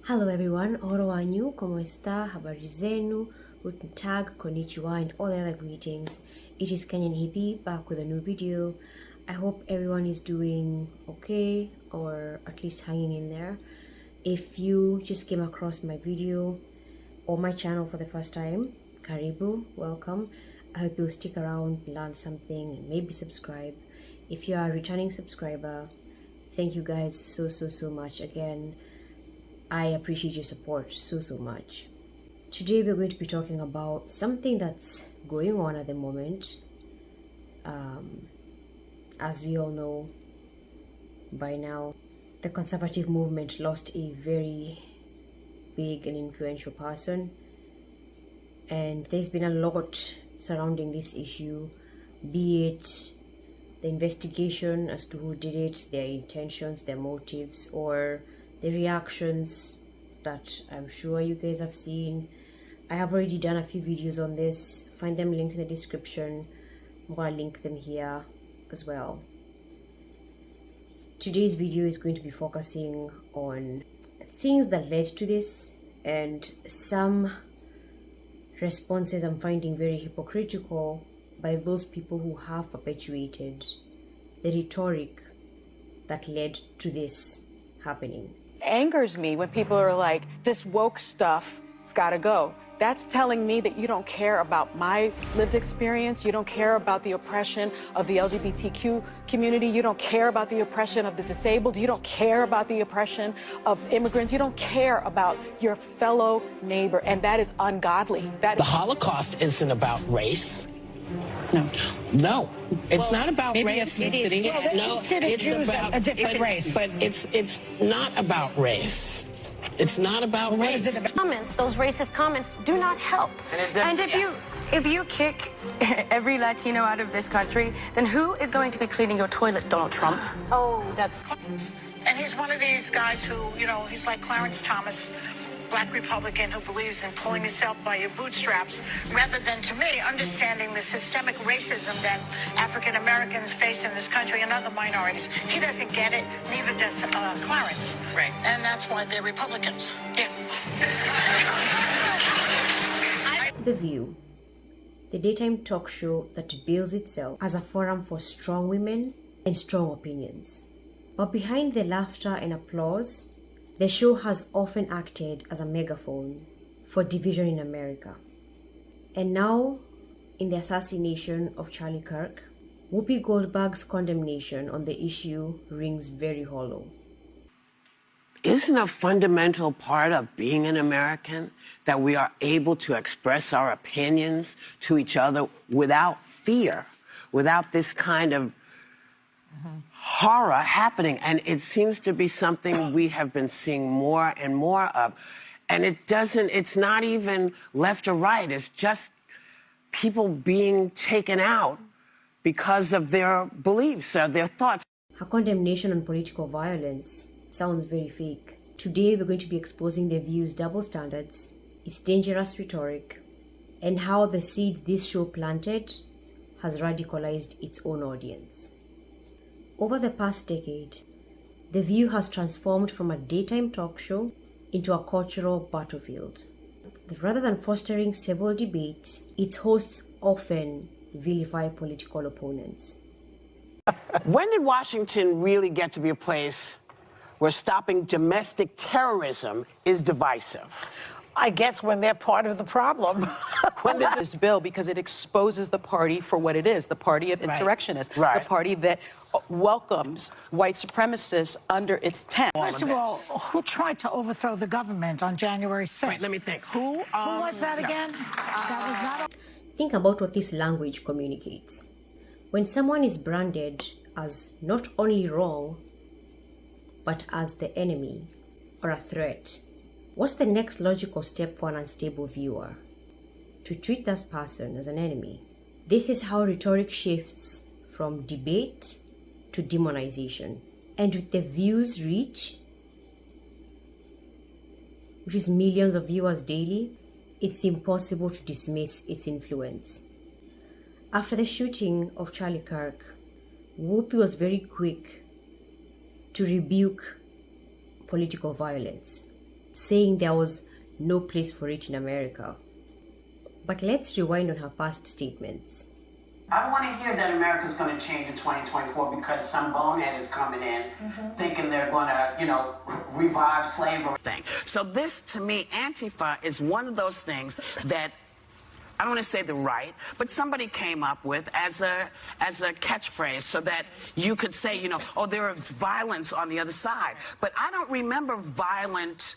Hello everyone, oro wanyu, como esta, habari zenu, guten tag, konnichiwa, and all the other greetings. It is Kenyan Hippie back with a new video. I hope everyone is doing okay, or at least hanging in there. If you just came across my video or my channel for the first time, karibu, welcome. I hope you'll stick around, learn something, and maybe subscribe. If you are a returning subscriber, thank you guys so much again. I appreciate your support so much. Today we're going to be talking about something that's going on at the moment. As we all know by now, the conservative movement lost a very big and influential person, and there's been a lot surrounding this issue, be it the investigation as to who did it, their intentions, their motives, or the reactions that I'm sure you guys have seen. I have already done a few videos on this. Find them linked in the description. I'm gonna link them here as well. Today's video is going to be focusing on things that led to this and some responses I'm finding very hypocritical by those people who have perpetuated the rhetoric that led to this happening. Angers me when people are like, this woke stuff's gotta go. That's telling me that you don't care about my lived experience. You don't care about the oppression of the LGBTQ community. You don't care about the oppression of the disabled. You don't care about the oppression of immigrants. You don't care about your fellow neighbor, and that is ungodly. The Holocaust isn't about race. No, it's not about race. It's about a different race. But it's not about race. It's not about race. Comments, those racist comments, do not help. And if you kick every Latino out of this country, then who is going to be cleaning your toilet, Donald Trump? Oh, that's... And he's one of these guys who, you know, he's like Clarence Thomas, Black Republican who believes in pulling yourself by your bootstraps, rather than, to me, understanding the systemic racism that African Americans face in this country and other minorities. He doesn't get it, neither does Clarence. Right. And that's why they're Republicans. Yeah. The View, the daytime talk show that bills itself as a forum for strong women and strong opinions. But behind the laughter and applause, the show has often acted as a megaphone for division in America. And now, in the assassination of Charlie Kirk, Whoopi Goldberg's condemnation on the issue rings very hollow. Isn't a fundamental part of being an American that we are able to express our opinions to each other without fear, without this kind of horror happening? And it seems to be something we have been seeing more and more of. And it's not even left or right. It's just people being taken out because of their beliefs or their thoughts. Her condemnation on political violence sounds very fake. Today we're going to be exposing The View's double standards, its dangerous rhetoric, and how the seeds this show planted has radicalized its own audience. Over the past decade, The View has transformed from a daytime talk show into a cultural battlefield. Rather than fostering civil debate, its hosts often vilify political opponents. When did Washington really get to be a place where stopping domestic terrorism is divisive? I guess when they're part of the problem. When this bill, because it exposes the party for what it is, the party of insurrectionists, the party that welcomes white supremacists under its tent. First of all, who tried to overthrow the government on January 6th? Wait, let me think. Who was that again? That was not... Think about what this language communicates. When someone is branded as not only wrong, but as the enemy or a threat, what's the next logical step for an unstable viewer? To treat that person as an enemy. This is how rhetoric shifts from debate to demonization. And with The View's reach, which is millions of viewers daily, it's impossible to dismiss its influence. After the shooting of Charlie Kirk, Whoopi was very quick to rebuke political violence. saying there was no place for it in America. But let's rewind on her past statements. I don't want to hear that America's going to change in 2024 because some bonehead is coming in thinking they're going to, revive slavery. So this, to me, Antifa is one of those things that I don't want to say the right, but somebody came up with as a catchphrase so that you could say, oh, there is violence on the other side. But I don't remember violent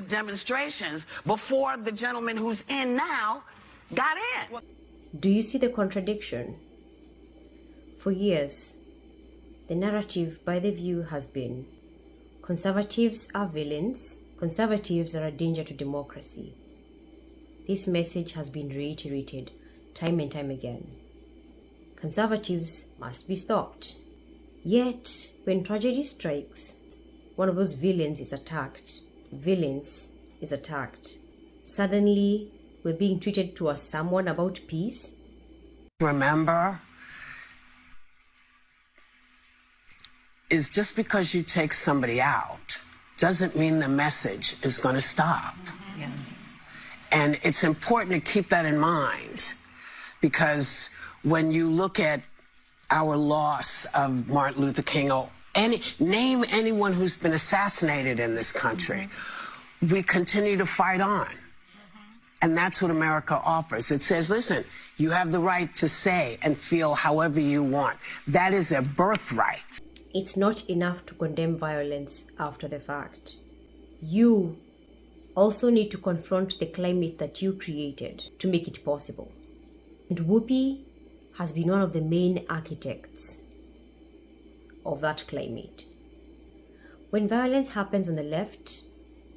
demonstrations before the gentleman who's in now got in. Do you see the contradiction? For years, the narrative by The View has been, conservatives are villains, conservatives are a danger to democracy. This message has been reiterated time and time again. Conservatives must be stopped. Yet, when tragedy strikes, one of those villains is attacked. Suddenly, we're being treated to a sermon about peace. Remember, is just because you take somebody out doesn't mean the message is going to stop. Yeah. And it's important to keep that in mind, because when you look at our loss of Martin Luther King, or name anyone who's been assassinated in this country, we continue to fight on. And that's what America offers. It says, listen, you have the right to say and feel however you want. That is a birthright. It's not enough to condemn violence after the fact. You also need to confront the climate that you created to make it possible. And Whoopi has been one of the main architects of that climate. When violence happens on the left,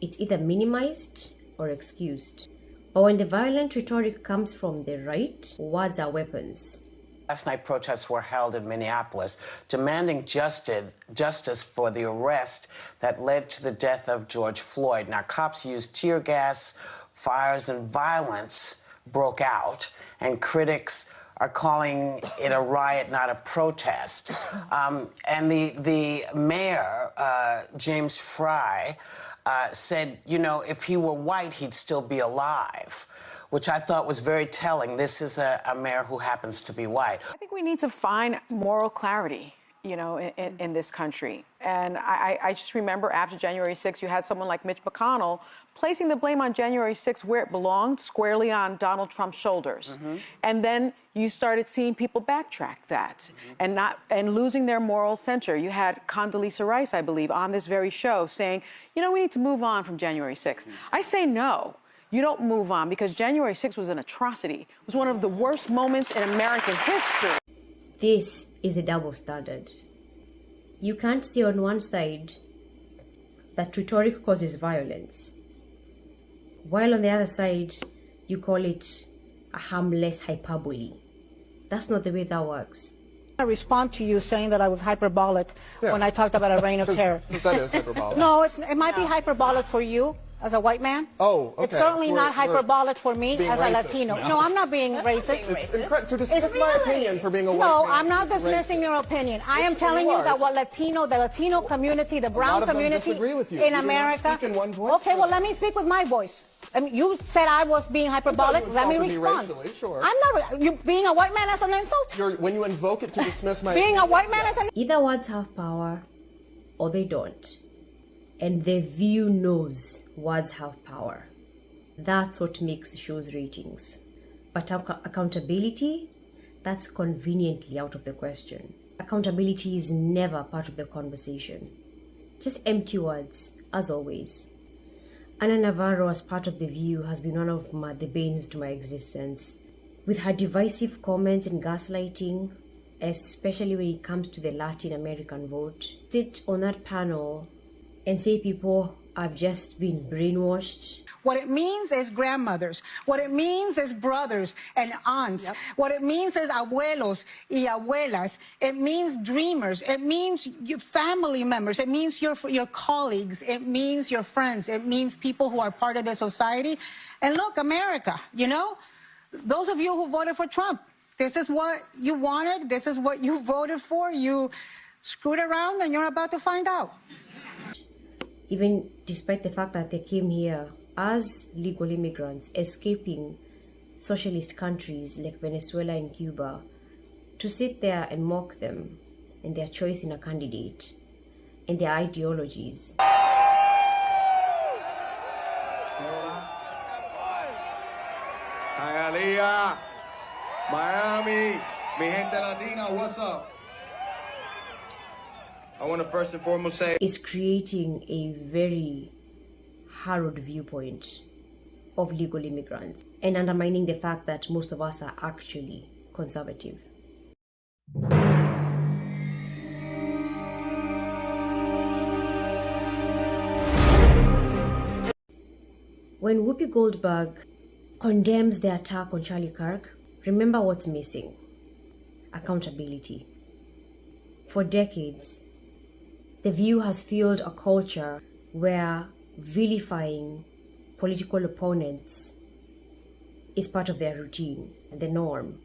it's either minimized or excused. But when the violent rhetoric comes from the right, words are weapons. Last night, protests were held in Minneapolis demanding justice for the arrest that led to the death of George Floyd. Now, cops used tear gas, fires, and violence broke out, and critics are calling it a riot, not a protest. And the mayor, James Fry, said, if he were white, he'd still be alive, which I thought was very telling. This is a mayor who happens to be white. I think we need to find moral clarity, in this country. And I just remember after January 6th, you had someone like Mitch McConnell placing the blame on January 6th where it belonged, squarely on Donald Trump's shoulders. And then you started seeing people backtrack that and losing their moral center. You had Condoleezza Rice, I believe, on this very show saying, we need to move on from January 6th. I say no. You don't move on, because January 6th was an atrocity. It was one of the worst moments in American history. This is a double standard. You can't say on one side that rhetoric causes violence, while on the other side, you call it a harmless hyperbole. That's not the way that works. I respond to you saying that I was hyperbolic when I talked about a reign of terror. That is hyperbolic. No, it might be hyperbolic for you as a white man. Oh, okay. It's certainly not hyperbolic for me as a Latino. No, I'm not being racist. It's to dismiss my opinion for being a white man. No, I'm not dismissing your opinion. I am telling you that what the Latino community, the brown community in America. Speak in one voice. Okay, well, let me speak with my voice. I mean, you said I was being hyperbolic. Let me respond. Racially, sure. I'm not. You being a white man as an insult. When you invoke it to dismiss my being opinion, a white man as an. Either words have power, or they don't. And The View knows words have power. That's what makes the show's ratings. But accountability, that's conveniently out of the question. Accountability is never part of the conversation. Just empty words, as always. Ana Navarro, as part of The View, has been one of the banes to my existence. With her divisive comments and gaslighting, especially when it comes to the Latin American vote, sit on that panel and say people have just been brainwashed. What it means is grandmothers. What it means is brothers and aunts. Yep. What it means is abuelos y abuelas. It means dreamers. It means your family members. It means your colleagues. It means your friends. It means people who are part of the society. And look, America, those of you who voted for Trump, this is what you wanted. This is what you voted for. You screwed around and you're about to find out. even despite the fact that they came here as legal immigrants, escaping socialist countries like Venezuela and Cuba, to sit there and mock them and their choice in a candidate and their ideologies. Hialeah, Miami, mi gente latina, what's up? I want to first and foremost say is creating a very harrowed viewpoint of legal immigrants and undermining the fact that most of us are actually conservative. When Whoopi Goldberg condemns the attack on Charlie Kirk, remember what's missing: accountability. For decades, The View has fueled a culture where vilifying political opponents is part of their routine, the norm.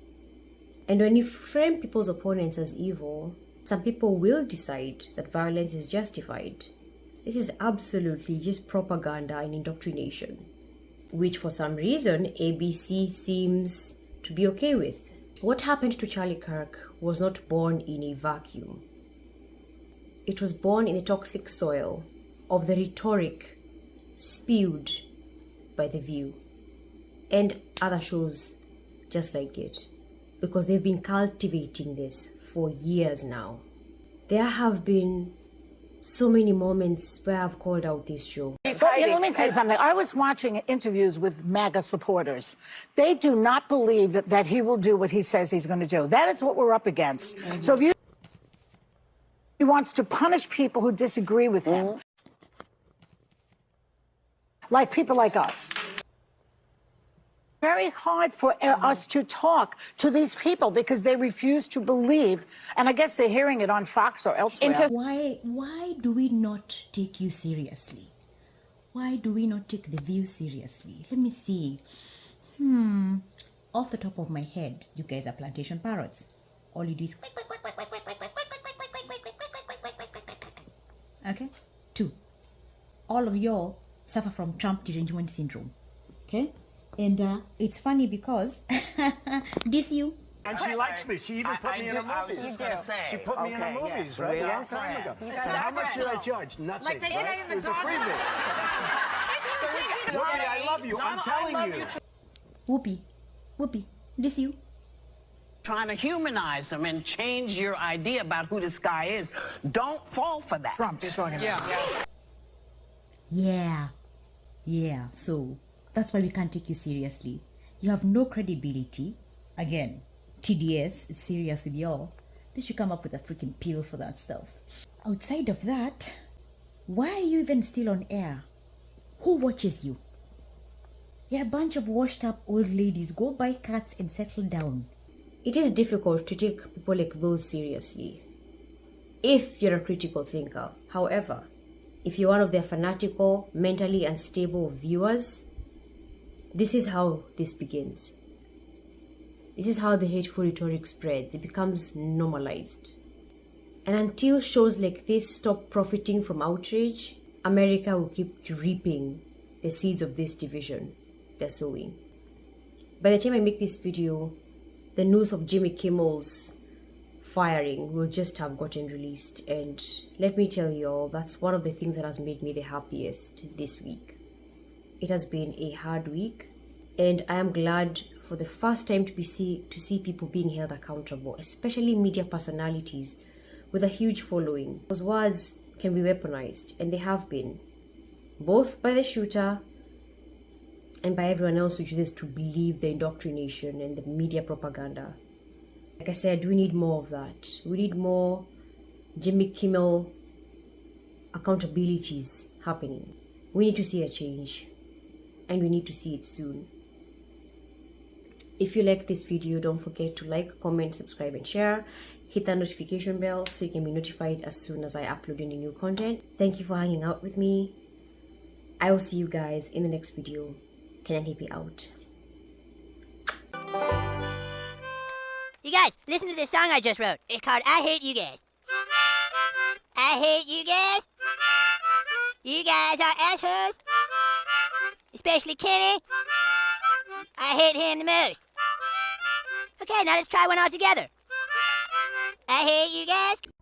And when you frame people's opponents as evil, some people will decide that violence is justified. This is absolutely just propaganda and indoctrination, which for some reason ABC seems to be okay with. What happened to Charlie Kirk was not born in a vacuum. It was born in the toxic soil of the rhetoric spewed by The View and other shows just like it, because they've been cultivating this for years now. There have been so many moments where I've called out this show. But let me say something. I was watching interviews with MAGA supporters. They do not believe that he will do what he says he's going to do. That is what we're up against. So if he wants to punish people who disagree with him, like people like us. Very hard for us to talk to these people because they refuse to believe, and I guess they're hearing it on Fox or elsewhere. Why do we not take you seriously? Why do we not take The View seriously? Let me see. Off the top of my head, you guys are plantation parrots. All you do is quack, quack, quack, quack, quack, quack, quack, quack, quack, quack, quack, quack, quack, quack, quack, quack, quack, quack, quack. Okay? 2, all of y'all suffer from Trump derangement syndrome. Okay? And it's funny because this you. And she likes me. She even put me in her movies. I was just going to say. She put me in her movies, right? A long time ago. So how much did I judge? Nothing. Like they say in the It was a freebie. Whoopi, I love you. I'm telling you. Whoopi, this you. Trying to humanize them and change your idea about who this guy is. Don't fall for that. Trump is talking about. Yeah. So that's why we can't take you seriously. You have no credibility. Again, TDS is serious with y'all. They should come up with a freaking pill for that stuff. Outside of that, why are you even still on air? Who watches you? You're a bunch of washed up old ladies. Go buy cats and settle down. It is difficult to take people like those seriously if you're a critical thinker. However, if you're one of their fanatical, mentally unstable viewers, this is how this begins. This is how the hateful rhetoric spreads. It becomes normalized. And until shows like this stop profiting from outrage, America will keep reaping the seeds of this division they're sowing. By the time I make this video, the news of Jimmy Kimmel's firing will just have gotten released. And let me tell you all, that's one of the things that has made me the happiest this week. It has been a hard week, and I am glad for the first time to see people being held accountable, especially media personalities with a huge following. Those words can be weaponized, and they have been, both by the shooter and by everyone else who chooses to believe the indoctrination and the media propaganda. Like I said, we need more of that. We need more Jimmy Kimmel accountabilities happening. We need to see a change, and we need to see it soon. If you like this video, don't forget to like, comment, subscribe, and share. Hit that notification bell so you can be notified as soon as I upload any new content. Thank you for hanging out with me. I will see you guys in the next video. Kenyan Hippie out. You guys, listen to this song I just wrote. It's called I Hate You Guys. I hate you guys. You guys are assholes. Especially Kenny. I hate him the most. Okay, now let's try one all together. I hate you guys.